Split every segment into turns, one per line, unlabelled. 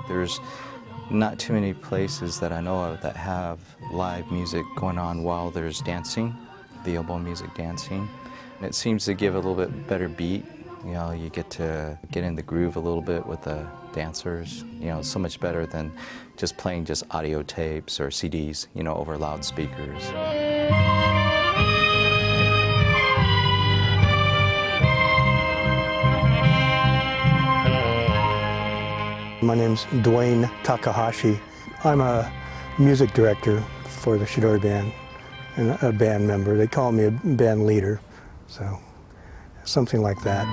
There's not too many places that I know of that have live music going on while there's dancing, the Obon music dancing. And it seems to give a little bit better beat. You know, you get to get in the groove a little bit with the dancers. You know, so much better than just playing just audio tapes or CDs, you know, over loudspeakers.
My name's Dwayne Takahashi. I'm a music director for the Chidori Band and a band member. They call me a band leader, so something like that.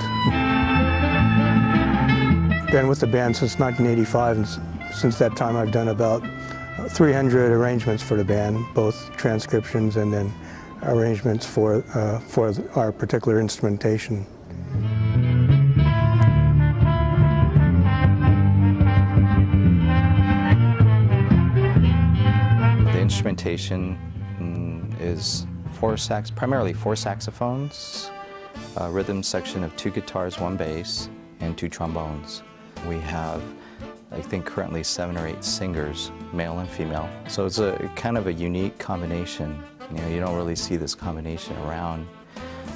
Been with the band since 1985, and since that time I've done about 300 arrangements for the band, both transcriptions and then arrangements for our particular instrumentation.
The instrumentation is primarily four saxophones, a rhythm section of 2 guitars, 1 bass, and 2 trombones. We have, I think, currently 7 or 8 singers, male and female. So it's a kind of a unique combination. You know, you don't really see this combination around.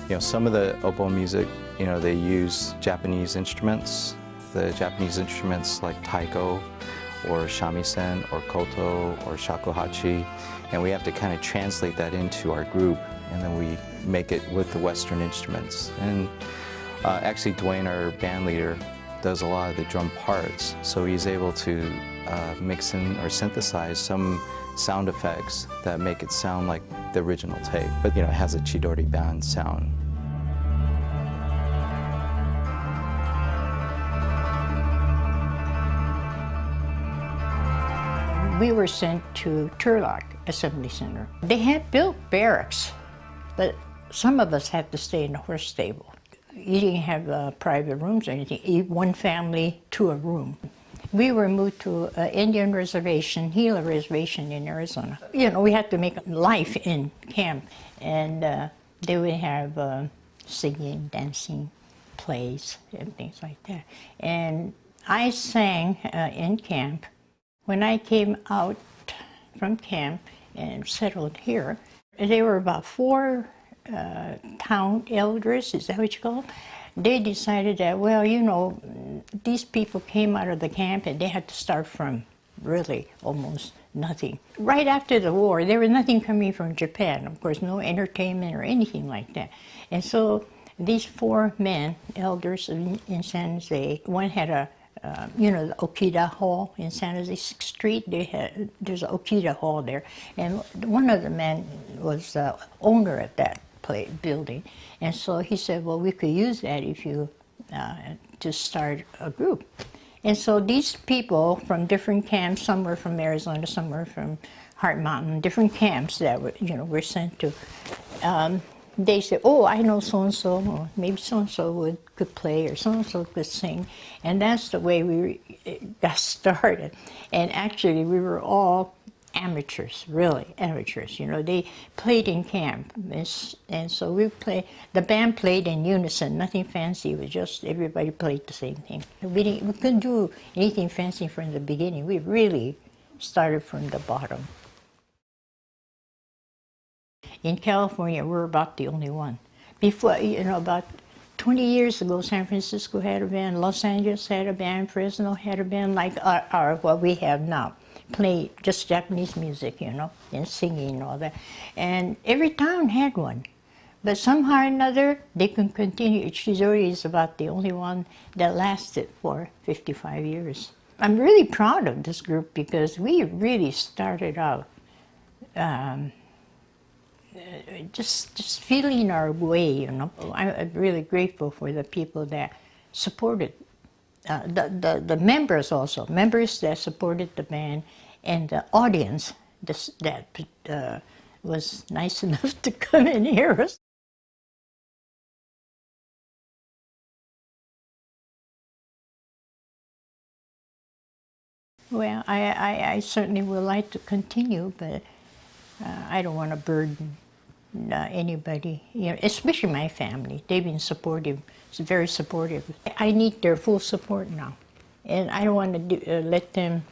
You know, some of the Obon music, you know, they use Japanese instruments. The Japanese instruments like taiko, or shamisen, or koto, or shakuhachi, and we have to kind of translate that into our group, and then we make it with the Western instruments. And actually Dwayne, our band leader, does a lot of the drum parts, so he's able to mix in or synthesize some sound effects that make it sound like the original tape, but you know, it has a Chidori band sound.
We were sent to Turlock Assembly Center. They had built barracks, but some of us had to stay in the horse stable. You didn't have private rooms or anything. One family to a room. We were moved to an Indian reservation, Gila Reservation in Arizona. You know, we had to make life in camp, and they would have singing, dancing, plays, and things like that. And I sang in camp. When I came out from camp and settled here, there were about 4 town elders, is that what you call them? They decided that, well, you know, these people came out of the camp and they had to start from really almost nothing. Right after the war, there was nothing coming from Japan, of course, no entertainment or anything like that. And so these 4 men, elders in San Jose, one had a you know, the Okita Hall in San Jose 6th Street, there's an Okita Hall there. And one of the men was owner of that building. And so he said, well, we could use that if you to start a group. And so these people from different camps, some were from Arizona, some were from Heart Mountain, different camps that were sent to. They said, "Oh, I know so and so, or maybe so and so could play, or so and so could sing," and that's the way we got started. And actually, we were all amateurs, really amateurs. They played in camp, and so the band played in unison, nothing fancy. It was just everybody played the same thing. We couldn't do anything fancy from the beginning. We really started from the bottom. In California, we're about the only one. Before, about 20 years ago, San Francisco had a band, Los Angeles had a band, Fresno had a band like what we have now. Play just Japanese music, and singing and all that. And every town had one. But somehow or another, they can continue. Shidori is about the only one that lasted for 55 years. I'm really proud of this group because we really started out just feeling our way, I'm really grateful for the people that supported, the members also, members that supported the band, and the audience that was nice enough to come and hear us. Well, I certainly would like to continue, but I don't want to burden anybody, especially my family. They've been supportive, very supportive. I need their full support now, and I don't want to let them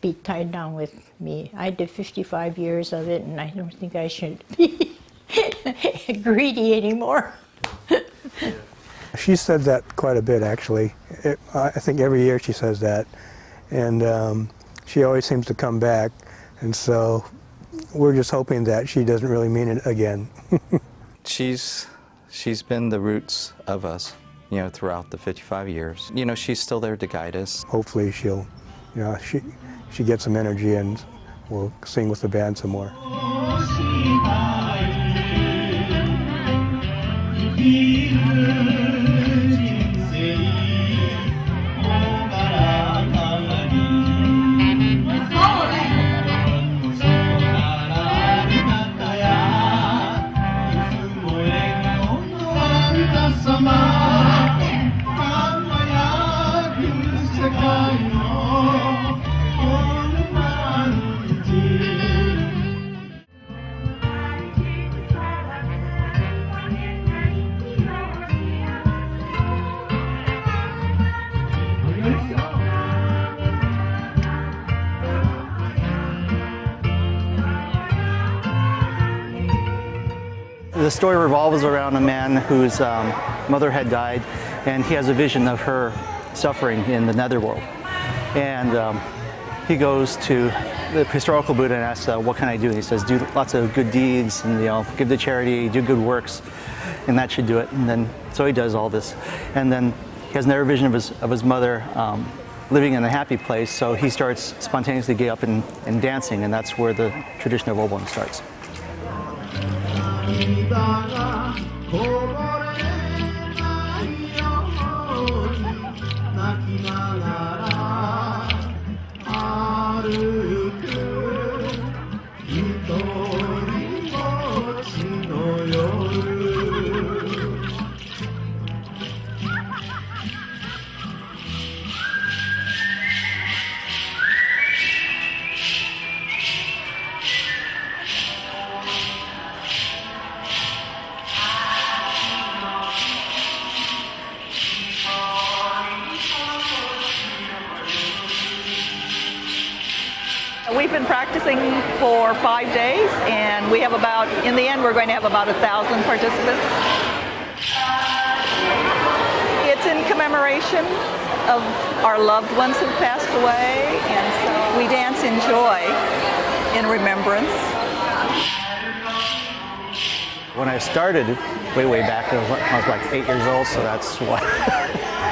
be tied down with me. I did 55 years of it, and I don't think I should be greedy anymore.
She said that quite a bit, actually. I think every year she says that, and she always seems to come back, and so we're just hoping that she doesn't really mean it again.
She's been the roots of us, throughout the 55 years. She's still there to guide us.
Hopefully she'll, she gets some energy and we'll sing with the band some more.
The story revolves around a man whose mother had died, and he has a vision of her suffering in the netherworld. And he goes to the historical Buddha and asks, what can I do? And he says, do lots of good deeds, and give to charity, do good works, and that should do it. And then, so he does all this. And then he has another vision of his mother living in a happy place, so he starts spontaneously getting up and dancing, and that's where the tradition of Obon starts.
We've been practicing for 5 days, and we have in the end, we're going to have about 1,000 participants. It's in commemoration of our loved ones who passed away, and so we dance in joy in remembrance.
When I started, way back, I was like 8 years old, so that's what,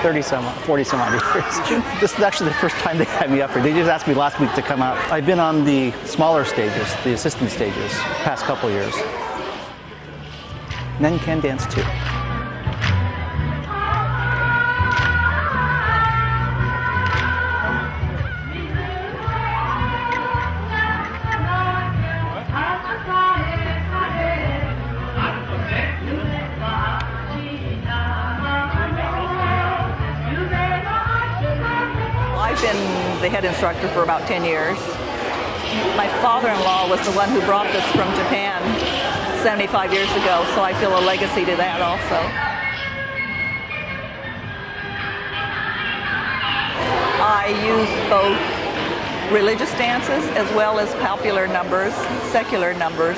40 some odd years. This is actually the first time they had me up here. They just asked me last week to come out. I've been on the smaller stages, the assistant stages, past couple years. Men can dance too.
been the head instructor for about 10 years. My father-in-law was the one who brought this from Japan 75 years ago, so I feel a legacy to that also. I use both religious dances as well as popular numbers, secular numbers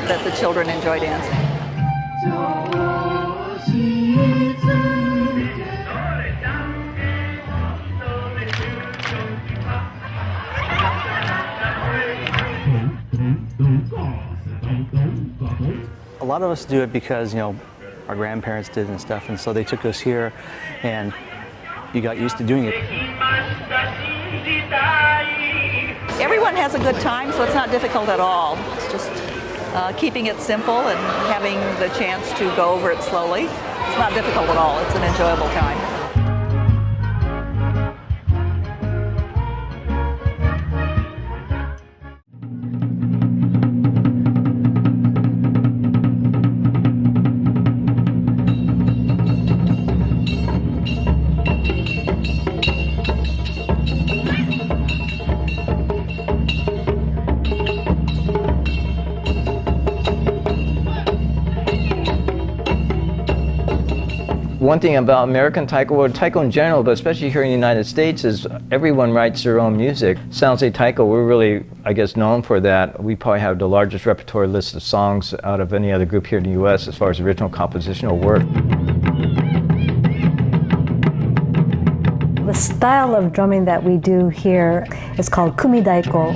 that the children enjoy dancing.
A lot of us do it because, you know, our grandparents did and stuff, and so they took us here and you got used to doing it.
Everyone has a good time, so it's not difficult at all. It's just keeping it simple and having the chance to go over it slowly. It's not difficult at all. It's an enjoyable time.
One thing about American taiko, or taiko in general, but especially here in the United States, is everyone writes their own music. San Jose Taiko, we're really, I guess, known for that. We probably have the largest repertoire list of songs out of any other group here in the U.S. as far as original compositional work.
The style of drumming that we do here is called kumidaiko.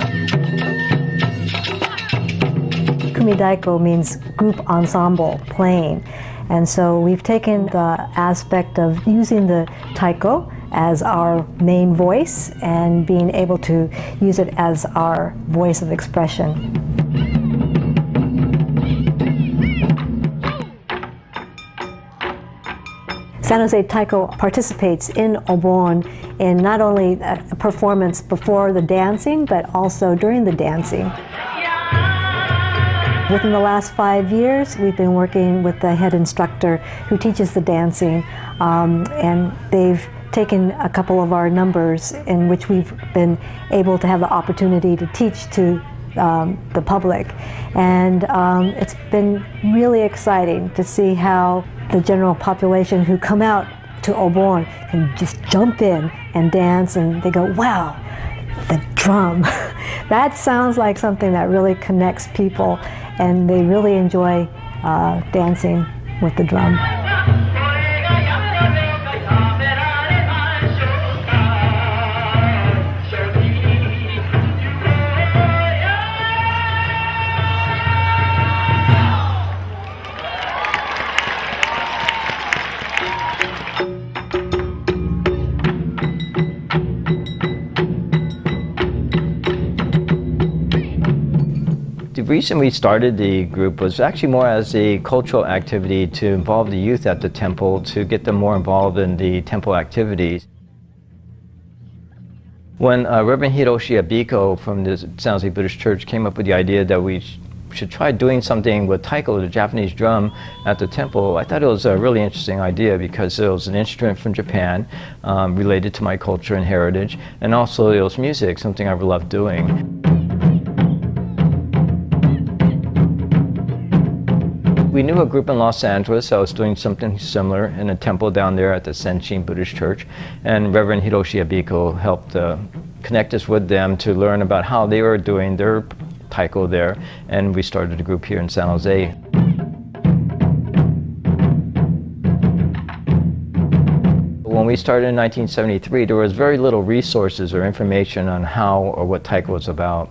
Kumidaiko means group ensemble playing. And so we've taken the aspect of using the taiko as our main voice and being able to use it as our voice of expression. San Jose Taiko participates in Obon in not only a performance before the dancing, but also during the dancing. Within the last 5 years, we've been working with the head instructor who teaches the dancing, and they've taken a couple of our numbers in which we've been able to have the opportunity to teach to the public. And it's been really exciting to see how the general population who come out to Obon can just jump in and dance, and they go, wow, the drum. That sounds like something that really connects people, and they really enjoy dancing with the drum.
The reason we started the group was actually more as a cultural activity to involve the youth at the temple, to get them more involved in the temple activities. When Reverend Hiroshi Abiko from the San Jose Buddhist Church came up with the idea that we should try doing something with taiko, the Japanese drum, at the temple, I thought it was a really interesting idea because it was an instrument from Japan related to my culture and heritage, and also it was music, something I loved doing. We knew a group in Los Angeles that was doing something similar in a temple down there at the Senshin Buddhist Church, and Reverend Hiroshi Abiko helped connect us with them to learn about how they were doing their taiko there, and we started a group here in San Jose. When we started in 1973, there was very little resources or information on how or what taiko was about.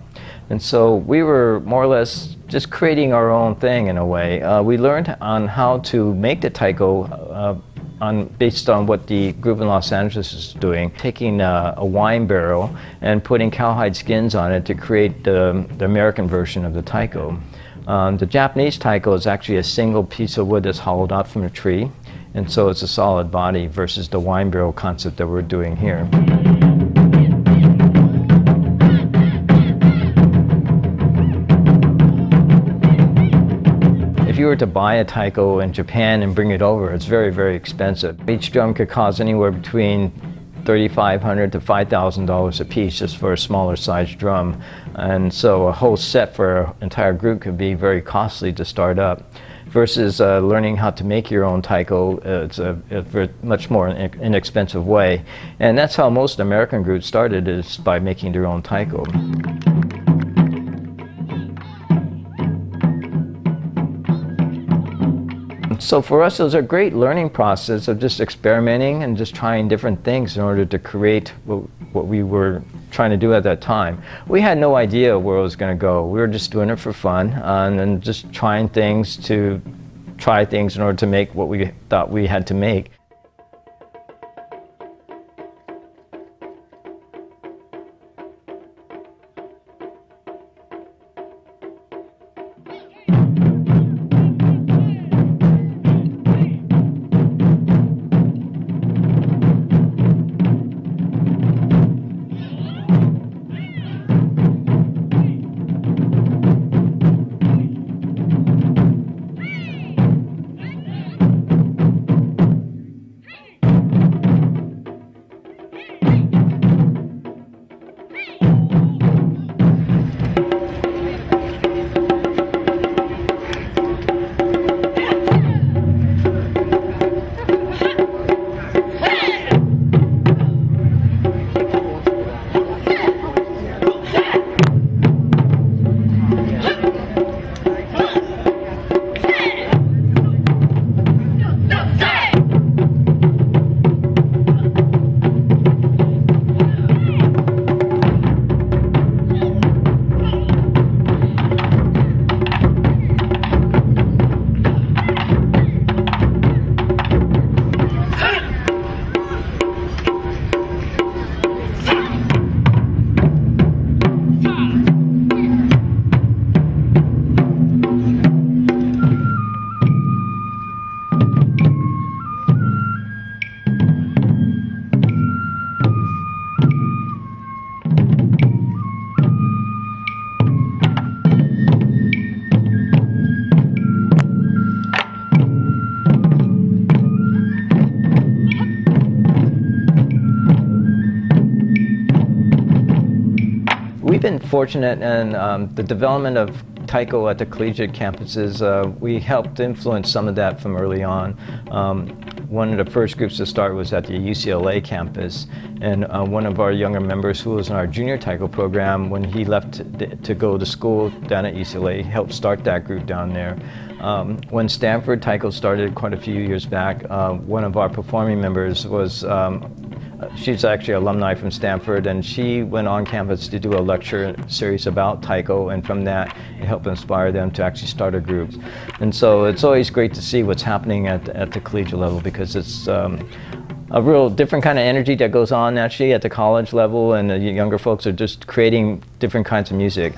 And so we were more or less just creating our own thing in a way. We learned on how to make the taiko based on what the group in Los Angeles is doing, taking a wine barrel and putting cowhide skins on it to create the American version of the taiko. The Japanese taiko is actually a single piece of wood that's hollowed out from a tree, and so it's a solid body versus the wine barrel concept that we're doing here. If you were to buy a taiko in Japan and bring it over, it's very, very expensive. Each drum could cost anywhere between $3,500 to $5,000 a piece just for a smaller size drum. And so a whole set for an entire group could be very costly to start up. Versus learning how to make your own taiko, it's a much more inexpensive way. And that's how most American groups started, is by making their own taiko. So for us, it was a great learning process of just experimenting and just trying different things in order to create what we were trying to do at that time. We had no idea where it was going to go. We were just doing it for fun and just trying things to try things in order to make what we thought we had to make. We've been fortunate in the development of taiko at the collegiate campuses. We helped influence some of that from early on. One of the first groups to start was at the UCLA campus, and one of our younger members who was in our junior taiko program, when he left to go to school down at UCLA, helped start that group down there. When Stanford Taiko started quite a few years back, one of our performing members was she's actually an alumni from Stanford, and she went on campus to do a lecture series about taiko, and from that it helped inspire them to actually start a group. And so it's always great to see what's happening at the collegiate level, because it's a real different kind of energy that goes on actually at the college level, and the younger folks are just creating different kinds of music.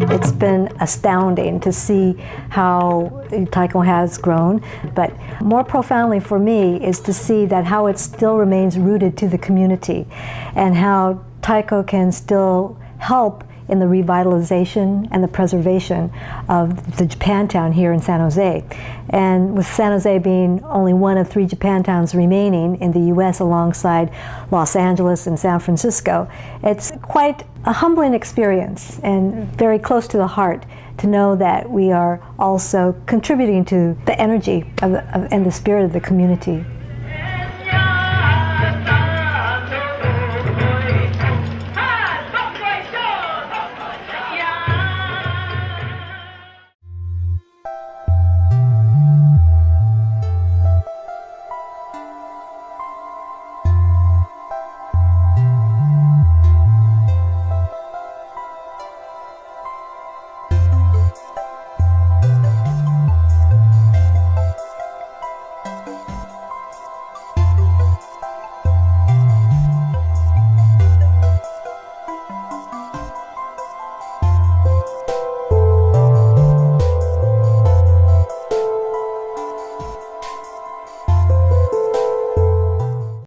It's been astounding to see how taiko has grown, but more profoundly for me is to see that how it still remains rooted to the community, and how taiko can still help in the revitalization and the preservation of the Japantown here in San Jose. And with San Jose being only one of 3 Japantowns remaining in the US alongside Los Angeles and San Francisco, it's quite a humbling experience and very close to the heart to know that we are also contributing to the energy and the spirit of the community.